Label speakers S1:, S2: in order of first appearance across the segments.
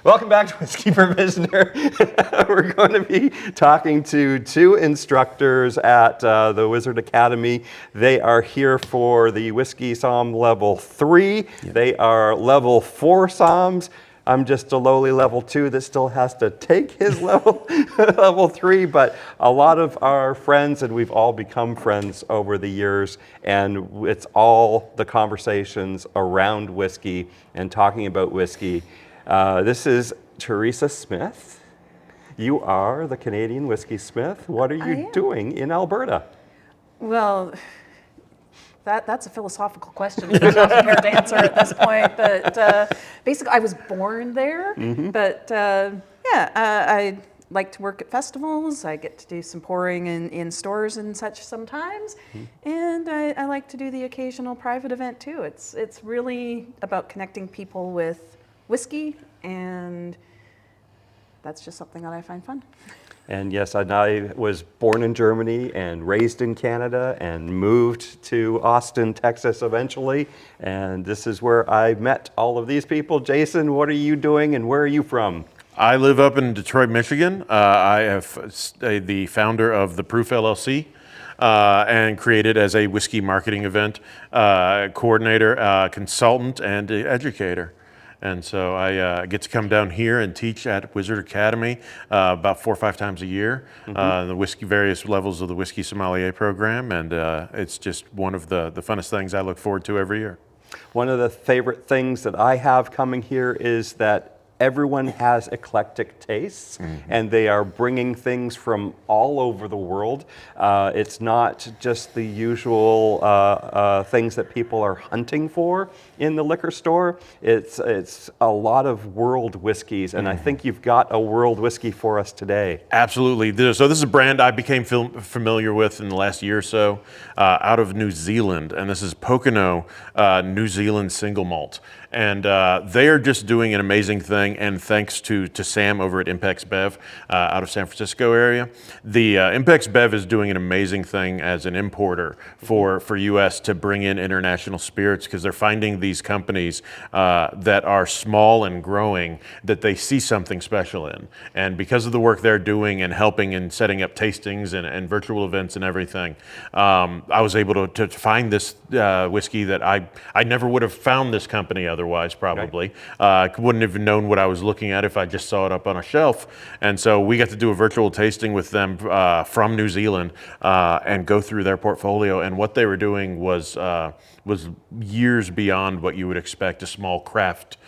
S1: Welcome back to Whiskey Provisioner. We're going to be talking to two instructors at the Wizard Academy. They are here for the Whiskey Somm Level 3. Yep. They are Level 4 Somms. I'm just a lowly Level 2 that still has to take his level 3, but a lot of our friends, and we've all become friends over the years, and it's all the conversations around whiskey and talking about whiskey. This is Theresa Smith. You are the Canadian Whiskey Smith. What are you doing in Alberta?
S2: Well, that's a philosophical question I'm not prepared to answer at this point. But basically, I was born there. Mm-hmm. But I like to work at festivals. I get to do some pouring in stores and such sometimes. Mm-hmm. And I like to do the occasional private event too. It's really about connecting people with whiskey, and that's just something that I find fun.
S1: And yes, I was born in Germany and raised in Canada and moved to Austin, Texas eventually. And this is where I met all of these people. Jason, what are you doing and where are you from?
S3: I live up in Detroit, Michigan. I am the founder of the Proof LLC. And created as a whiskey marketing event coordinator, consultant, and educator. And so I get to come down here and teach at Wizard Academy about 4 or 5 times a year, the various levels of the Whiskey Sommelier program, and it's just one of the funnest things I look forward to every year.
S1: One of the favorite things that I have coming here is that everyone has eclectic tastes, and they are bringing things from all over the world. It's not just the usual things that people are hunting for in the liquor store. It's a lot of world whiskeys, and I think you've got a world whiskey for us today.
S3: Absolutely. So this is a brand I became familiar with in the last year or so out of New Zealand, and this is Pokeno New Zealand single malt. And they are just doing an amazing thing, and thanks to Sam over at Impex Bev out of San Francisco area. The Impex Bev is doing an amazing thing as an importer for US to bring in international spirits, because they're finding these companies that are small and growing that they see something special in. And because of the work they're doing and helping and setting up tastings and virtual events and everything, I was able to find this whiskey that I never would have found this company otherwise, probably. Right. Wouldn't have known what I was looking at if I just saw it up on a shelf. And so we got to do a virtual tasting with them from New Zealand and go through their portfolio. And what they were doing was years beyond what you would expect a small craft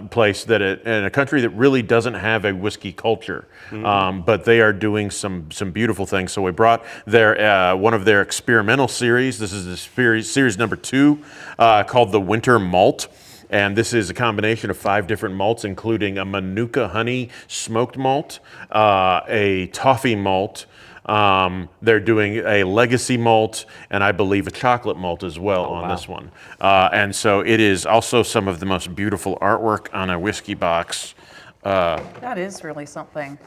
S3: place in a country that really doesn't have a whiskey culture. But they are doing some beautiful things. So we brought their one of their experimental series. This is the series number 2 called the Winter Malt. And this is a combination of 5 different malts, including a Manuka honey smoked malt, a toffee malt. They're doing a legacy malt, and I believe a chocolate malt as well on this one. And so it is also some of the most beautiful artwork on a whiskey box.
S2: That is really something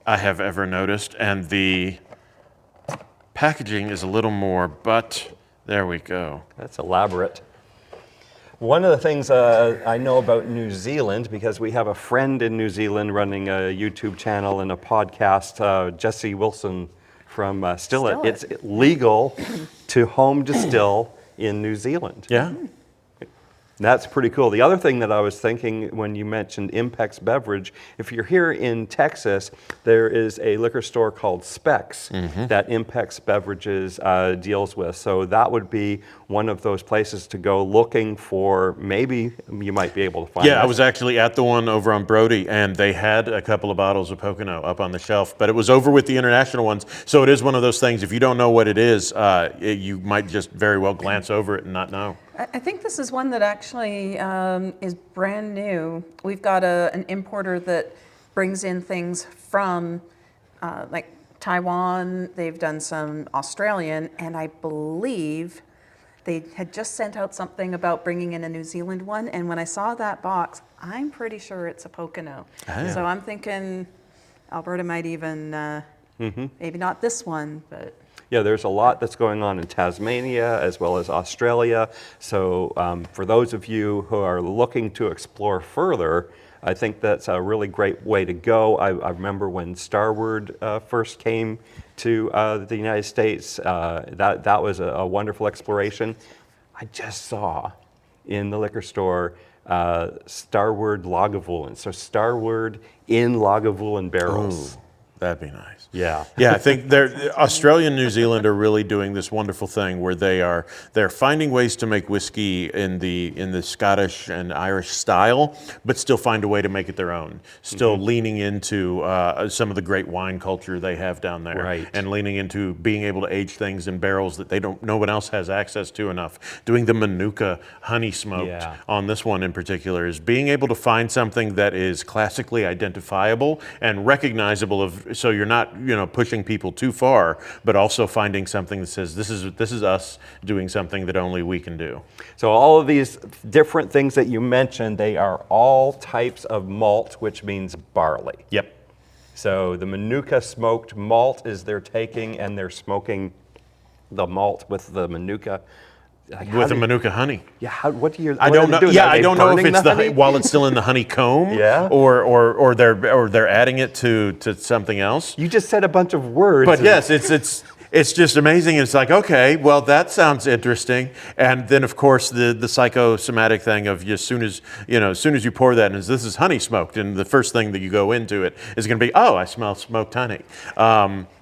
S3: I have ever noticed. And the packaging is a little more, but there we go.
S1: That's elaborate. One of the things I know about New Zealand, because we have a friend in New Zealand running a YouTube channel and a podcast, Jesse Wilson from Still It. It's legal to home distill in New Zealand.
S3: Yeah.
S1: That's pretty cool. The other thing that I was thinking when you mentioned Impex Beverage, if you're here in Texas, there is a liquor store called Specs that Impex Beverages deals with. So that would be one of those places to go looking for. Maybe you might be able to find.
S3: Yeah, I was actually at the one over on Brody, and they had a couple of bottles of Pocono up on the shelf, but it was over with the international ones. So it is one of those things, if you don't know what it is, you might just very well glance over it and not know.
S2: I think this is one that actually is brand new. We've got an importer that brings in things from like Taiwan. They've done some Australian, and I believe they had just sent out something about bringing in a New Zealand one. And when I saw that box, I'm pretty sure it's a Pokeno. Oh. So I'm thinking Alberta might even, maybe not this one, but.
S1: Yeah, there's a lot that's going on in Tasmania as well as Australia. So for those of you who are looking to explore further, I think that's a really great way to go. I remember when Starward first came to the United States, that was a wonderful exploration. I just saw in the liquor store Starward Lagavulin. So Starward in Lagavulin barrels.
S3: Ooh, that'd be nice.
S1: Yeah.
S3: Yeah, I think Australia and New Zealand are really doing this wonderful thing where they're finding ways to make whiskey in the Scottish and Irish style, but still find a way to make it their own. Still leaning into some of the great wine culture they have down there,
S1: Right.
S3: and leaning into being able to age things in barrels that no one else has access to enough. Doing the Manuka honey smoked
S1: Yeah.
S3: on this one in particular is being able to find something that is classically identifiable and recognizable so you're not pushing people too far, but also finding something that says this is us doing something that only we can do.
S1: So all of these different things that you mentioned, they are all types of malt, which means barley.
S3: Yep.
S1: So the Manuka smoked malt is they're taking and they're smoking the malt with the Manuka. Like,
S3: With the Manuka honey.
S1: Yeah, what do you?
S3: I don't know. Yeah, I don't know if it's
S1: honey?
S3: while it's still in the honeycomb,
S1: Yeah.
S3: or they're adding it to something else.
S1: You just said a bunch of words.
S3: But yes, it's just amazing. It's like, okay, well, that sounds interesting. And then of course the psychosomatic thing of as soon as you pour that and this is honey smoked, and the first thing that you go into it is going to be, oh, I smell smoked honey.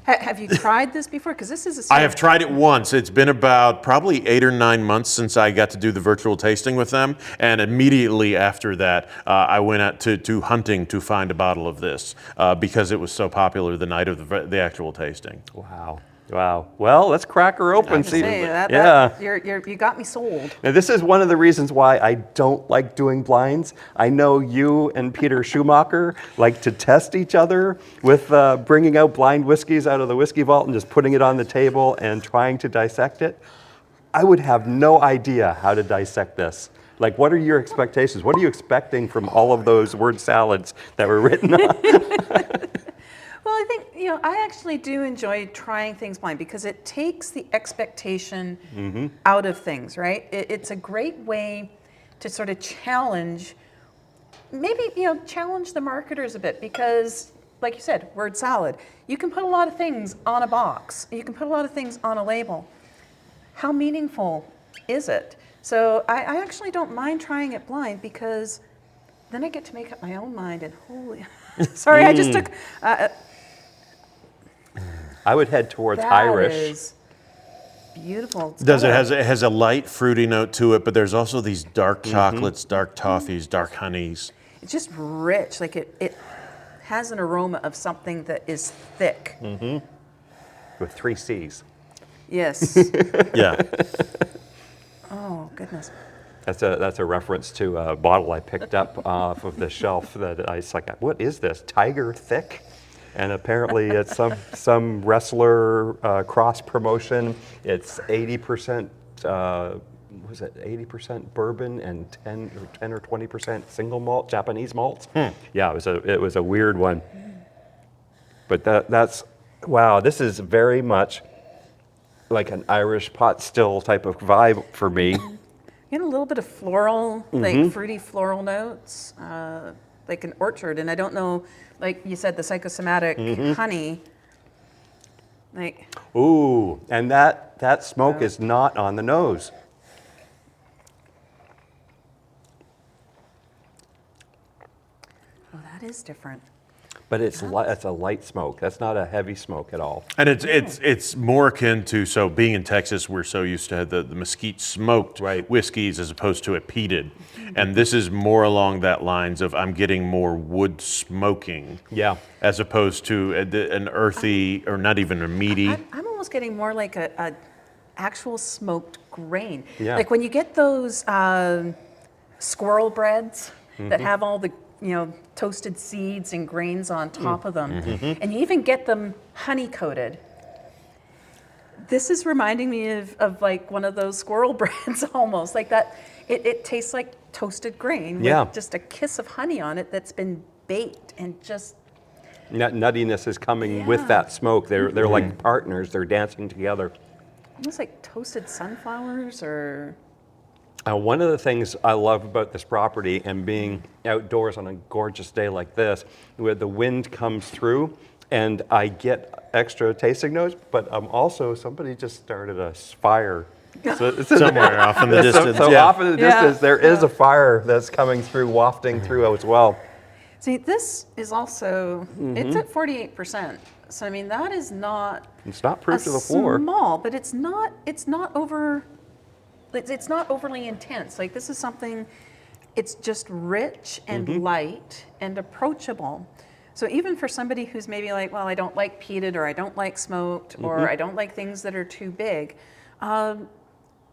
S2: Have you tried this before? Because this is
S3: I have tried it once. It's been about probably 8 or 9 months since I got to do the virtual tasting with them, and immediately after that, I went out to hunting to find a bottle of this because it was so popular the night of the actual tasting.
S1: Wow. Wow. Well, let's crack her open.
S2: Say that,
S1: Yeah.
S2: you got me sold.
S1: Now, this is one of the reasons why I don't like doing blinds. I know you and Peter Schumacher like to test each other with bringing out blind whiskeys out of the whiskey vault and just putting it on the table and trying to dissect it. I would have no idea how to dissect this. Like, what are your expectations? What are you expecting from all of those word salads that were written on?
S2: Well, I think, I actually do enjoy trying things blind because it takes the expectation out of things, right? It's a great way to sort of challenge, maybe, challenge the marketers a bit because, like you said, word salad. You can put a lot of things on a box. You can put a lot of things on a label. How meaningful is it? So I actually don't mind trying it blind because then I get to make up my own mind and holy... Sorry, I just took...
S1: I would head towards
S2: That
S1: Irish.
S2: is beautiful. It's
S3: It
S2: got
S3: has a light fruity note to it, but there's also these dark chocolates, dark toffees, dark honeys.
S2: It's just rich. Like it has an aroma of something that is thick.
S1: With 3 C's.
S2: Yes.
S3: Yeah.
S2: Oh goodness.
S1: That's a reference to a bottle I picked up off of the shelf that I was like, what is this? Tiger Thick? And apparently it's some wrestler cross promotion. It's 80%, was it 80% bourbon and 10 or 20% single malt, Japanese malt? Yeah, it was a weird one. But that's, wow, this is very much like an Irish pot still type of vibe for me.
S2: You know, a little bit of floral, like fruity floral notes, like an orchard. And I don't know, like you said, the psychosomatic honey. Like,
S1: Ooh, and that smoke is not on the nose.
S2: oh, that is different.
S1: But it's a light smoke. That's not a heavy smoke at all.
S3: And it's more akin to, so being in Texas, we're so used to the mesquite smoked whiskeys as opposed to a peated. And this is more along that lines of I'm getting more wood smoking.
S1: Yeah.
S3: As opposed to an earthy or not even a meaty.
S2: I'm almost getting more like a actual smoked grain.
S1: Yeah.
S2: Like when you get those squirrel breads that have all the toasted seeds and grains on top of them, and you even get them honey coated. This is reminding me of like one of those squirrel breads almost like that. It tastes like toasted grain with just a kiss of honey on it that's been baked and just
S1: Nuttiness is coming with that smoke. They're like partners. They're dancing together.
S2: almost like toasted sunflowers or
S1: One of the things I love about this property and being outdoors on a gorgeous day like this, where the wind comes through and I get extra tasting notes, but also somebody just started a fire.
S3: Somewhere off in the distance.
S1: So
S3: yeah.
S1: off in the distance, there is a fire that's coming through, wafting through as well.
S2: See, this is also, it's at 48%. So I mean, that is not
S1: It's not proof to the floor.
S2: small, but it's not overly intense. Like this is something, it's just rich and light and approachable. So even for somebody who's maybe like, well, I don't like peated, or I don't like smoked, or I don't like things that are too big,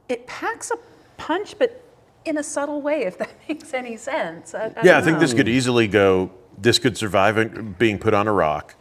S2: it packs a punch, but in a subtle way, if that makes any sense. I
S3: think this could easily this could survive being put on a rock.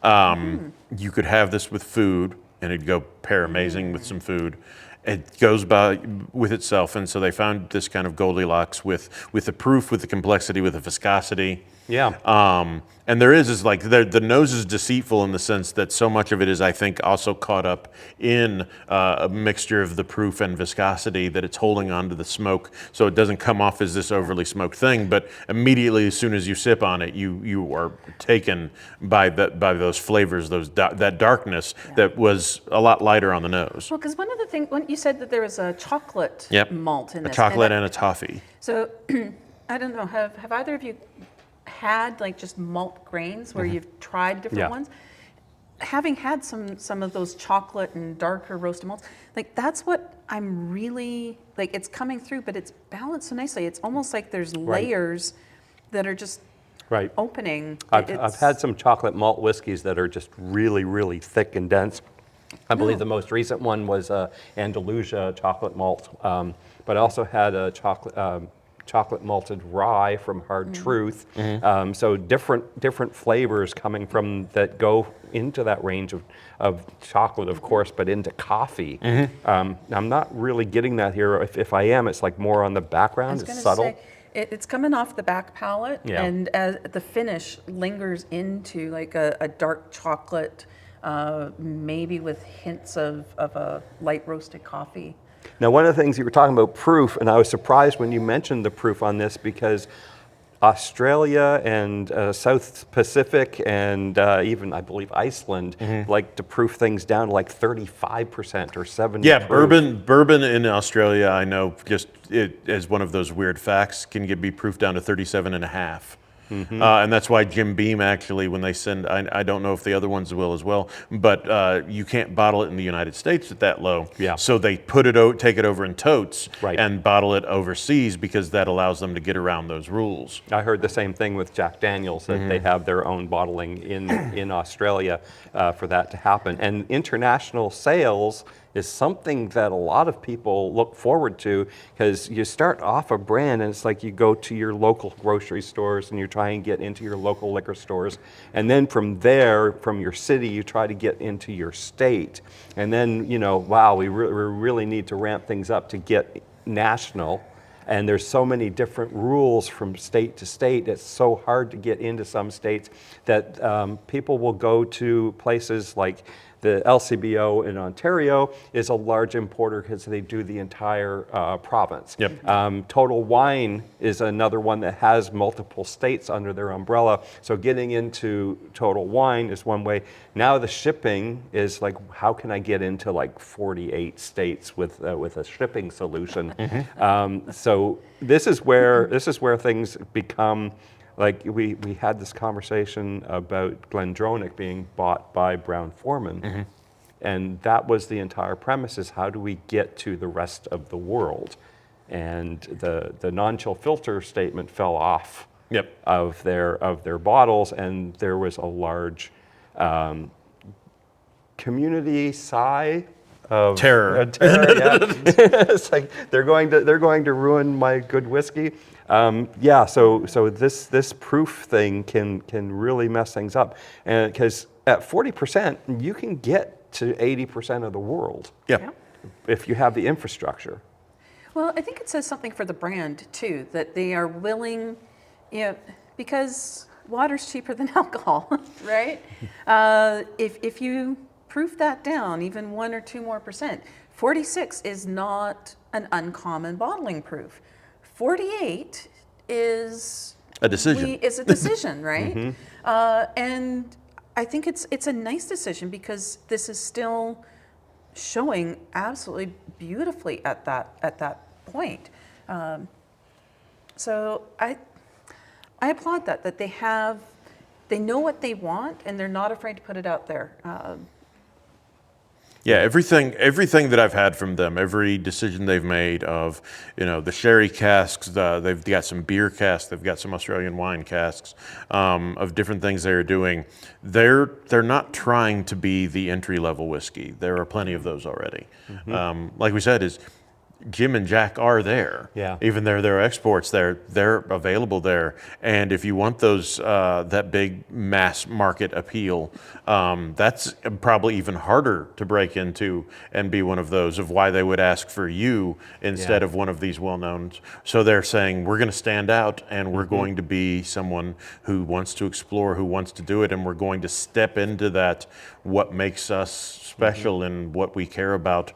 S3: You could have this with food, and it'd go pair amazing with some food. It goes by with itself, and so they found this kind of Goldilocks with the proof, with the complexity, with the viscosity.
S1: Yeah.
S3: And there is like the nose is deceitful in the sense that so much of it is, I think, also caught up in a mixture of the proof and viscosity that it's holding onto the smoke, so it doesn't come off as this overly smoked thing. But immediately, as soon as you sip on it, you are taken by those flavors, that darkness that was a lot lighter on the nose.
S2: Well, because one of the things, when you said that there was a chocolate malt in this.
S3: A chocolate and a toffee.
S2: So, I don't know, have either of you had like just malt grains where you've tried different ones? Having had some of those chocolate and darker roasted malts, like that's what I'm really, like it's coming through, but it's balanced so nicely. It's almost like there's layers that are just opening.
S1: I've had some chocolate malt whiskeys that are just really, really thick and dense. I believe the most recent one was Andalusia chocolate malt, but I also had a chocolate malted rye from Hard Truth. So different flavors coming from that go into that range of chocolate, of course, but into coffee. I'm not really getting that here. If I am, it's like more on the background. It's subtle.
S2: Say, it's coming off the back palate, and as the finish lingers into like a dark chocolate, maybe with hints of a light roasted coffee.
S1: Now, one of the things you were talking about proof, and I was surprised when you mentioned the proof on this, because Australia and South Pacific and even, I believe, Iceland like to proof things down to like 35% or 70%.
S3: Yeah, bourbon in Australia, I know, just as one of those weird facts, can be proofed down to 37.5. And that's why Jim Beam actually, when they send, I don't know if the other ones will as well, but you can't bottle it in the United States at that low.
S1: Yeah.
S3: So they take it over in totes and bottle it overseas, because that allows them to get around those rules.
S1: I heard the same thing with Jack Daniels, that they have their own bottling in Australia for that to happen. And international sales is something that a lot of people look forward to, because you start off a brand and it's like you go to your local grocery stores and you try and get into your local liquor stores, and then from there, from your city, you try to get into your state, and then wow, we really need to ramp things up to get national. And there's so many different rules from state to state. It's so hard to get into some states that people will go to places like the LCBO in Ontario is a large importer because they do the entire province. Total Wine is another one that has multiple states under their umbrella. So getting into Total Wine is one way. Now the shipping is like, how can I get into like 48 states with a shipping solution? So this is where things become. Like we had this conversation about Glendronach being bought by Brown-Forman, and that was the entire premise: is how do we get to the rest of the world? And the non-chill filter statement fell off of their bottles, and there was a large community sigh of
S3: terror.
S1: It's like they're going to ruin my good whiskey. So this proof thing can really mess things up, and because at 40% you can get to 80% of the world. If you have the infrastructure.
S2: Well, I think it says something for the brand too, that they are willing, because water's cheaper than alcohol, right? If you proof that down even 1 or 2 more %, 46 is not an uncommon bottling proof. 48 is
S3: A decision.
S2: is a decision, right? And I think it's a nice decision because this is still showing absolutely beautifully at that point. So I applaud that they know what they want and they're not afraid to put it out there.
S3: Yeah, everything that I've had from them, every decision they've made of, the sherry casks, they've got some beer casks, they've got some Australian wine casks, of different things they're doing. They're not trying to be the entry level whiskey. There are plenty of those already. Like we said, Jim and Jack are there.
S1: Yeah.
S3: Even though they're exports, they're available there. And if you want those that big mass market appeal, that's probably even harder to break into and be one of those of why they would ask for you instead of one of these well-knowns. So they're saying we're going to stand out and we're going to be someone who wants to explore, who wants to do it, and we're going to step into that what makes us special and what we care about,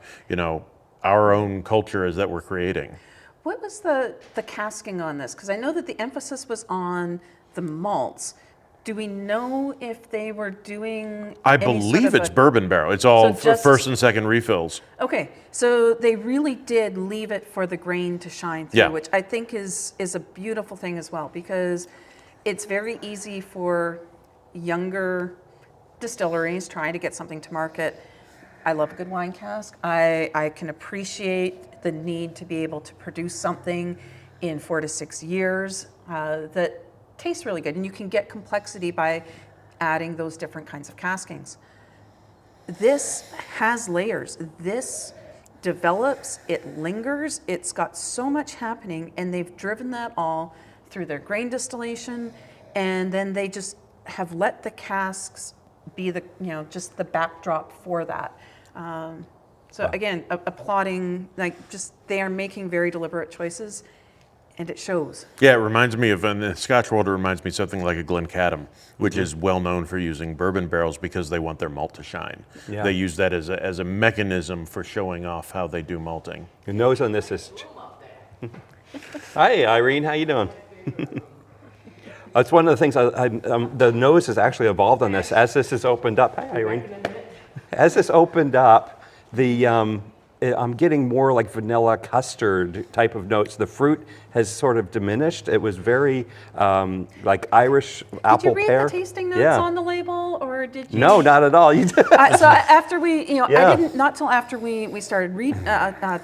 S3: our own culture is that we're creating.
S2: What was the casking on this? Because I know that the emphasis was on the malts. Do we know if they were doing
S3: I
S2: any
S3: believe
S2: sort of
S3: it's bourbon barrel. It's all
S2: So
S3: for
S2: just-
S3: first and second refills.
S2: Okay, so they really did leave it for the grain to shine through,
S3: Yeah.
S2: which I think is a beautiful thing as well, because it's very easy for younger distilleries trying to get something to market. I love a good wine cask. I can appreciate the need to be able to produce something in 4 to 6 years that tastes really good, and you can get complexity by adding those different kinds of caskings. This has layers. This develops, it lingers, it's got so much happening, and they've driven that all through their grain distillation, and then they just have let the casks be the, just the backdrop for that. So again, applauding, they are making very deliberate choices, and it shows.
S3: Yeah, it reminds me of, in the Scotch world, it reminds me of something like a Glencadam, which is well known for using bourbon barrels because they want their malt to shine.
S1: Yeah.
S3: They use that as a mechanism for showing off how they do malting.
S1: The nose on this is. Hi, Irene. How you doing? That's one of the things. The nose has actually evolved on this as this has opened up. Hi, Irene. As this opened up, I'm getting more like vanilla custard type of notes. The fruit has sort of diminished. It was very like Irish apple
S2: Did you read
S1: pear.
S2: the tasting notes on the label, or did you?
S1: No, not at all. You did.
S2: So after we, I
S1: Yeah.
S2: didn't, not till after we started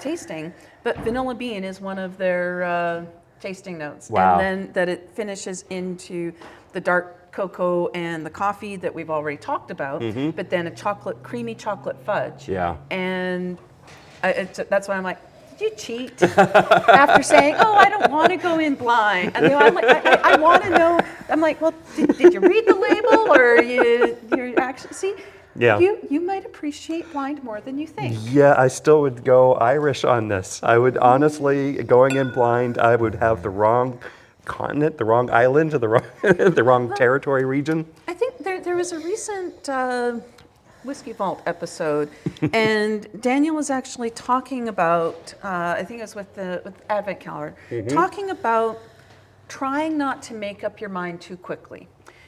S2: tasting, but vanilla bean is one of their tasting notes.
S1: Wow.
S2: And then that it finishes into the dark cocoa and the coffee that we've already talked about, but then a creamy chocolate fudge.
S1: Yeah.
S2: And that's why I'm like, did you cheat? After saying, oh, I don't want to go in blind. And I'm like, I want to know. I'm like, well, did you read the label, or you actually see?
S1: Yeah.
S2: You might appreciate blind more than you think.
S1: Yeah, I still would go Irish on this. I would honestly, going in blind, I would have the wrong continent, the wrong island, the wrong territory region.
S2: I think there was a recent Whiskey Vault episode, and Daniel was actually talking about, I think it was with Advent Calendar, talking about trying not to make up your mind too quickly.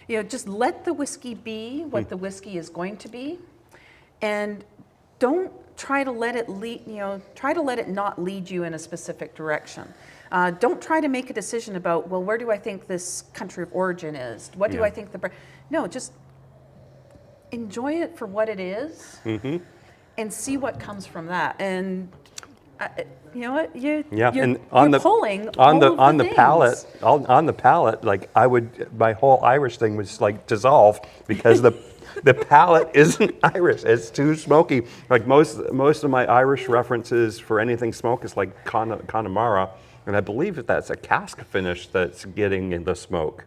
S2: Just let the whiskey be what the whiskey is going to be, and don't try to let it lead. Try to let it not lead you in a specific direction. Don't try to make a decision about, well, where do I think this country of origin is? What do I think No, just enjoy it for what it is, and see what comes from that. And you know what? You're pulling
S1: on
S2: all
S1: the palate, on the palate. Like my whole Irish thing was like dissolve because the palate isn't Irish. It's too smoky. Like most of my Irish references for anything smoke is like Connemara, and I believe that's a cask finish that's getting in the smoke.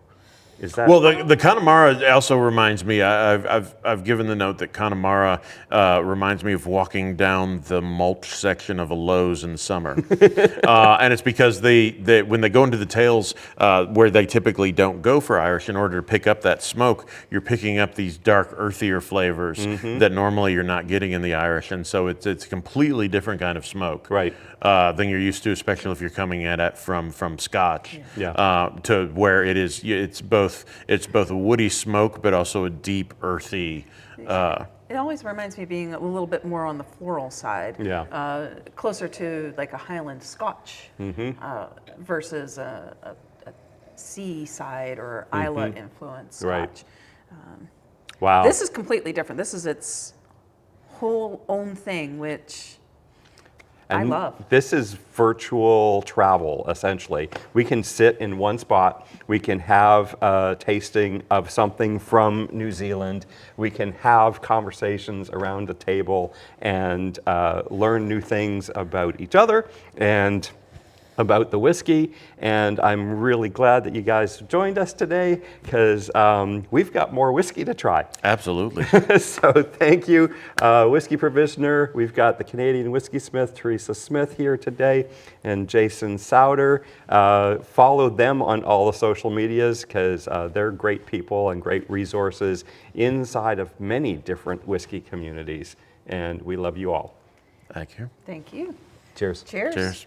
S1: Is that
S3: Well, the Connemara also reminds me. I've given the note that Connemara reminds me of walking down the mulch section of a Lowe's in summer, and it's because they when they go into the tails where they typically don't go for Irish, in order to pick up that smoke, you're picking up these dark, earthier flavors that normally you're not getting in the Irish, and so it's a completely different kind of smoke,
S1: Right.
S3: Than you're used to, especially if you're coming at it from Scotch,
S1: Yeah.
S3: to where it's both a woody smoke, but also a deep, earthy.
S2: It always reminds me of being a little bit more on the floral side.
S1: Yeah.
S2: Closer to like a Highland Scotch versus a seaside or Islay influenced
S1: Right.
S2: Scotch.
S1: Wow.
S2: This is completely different. This is its whole own thing, which I
S1: And
S2: love.
S1: this is virtual travel, essentially. We can sit in one spot. We can have a tasting of something from New Zealand. We can have conversations around a table and learn new things about each other and about the whiskey. And I'm really glad that you guys joined us today because we've got more whiskey to try.
S3: Absolutely.
S1: So thank you, Whiskey Provisioner. We've got the Canadian Whiskey Smith, Theresa Smith, here today, and Jason Sowder. Follow them on all the social medias because they're great people and great resources inside of many different whiskey communities. And we love you all.
S3: Thank you.
S2: Thank you.
S1: Cheers.
S2: Cheers.
S3: Cheers.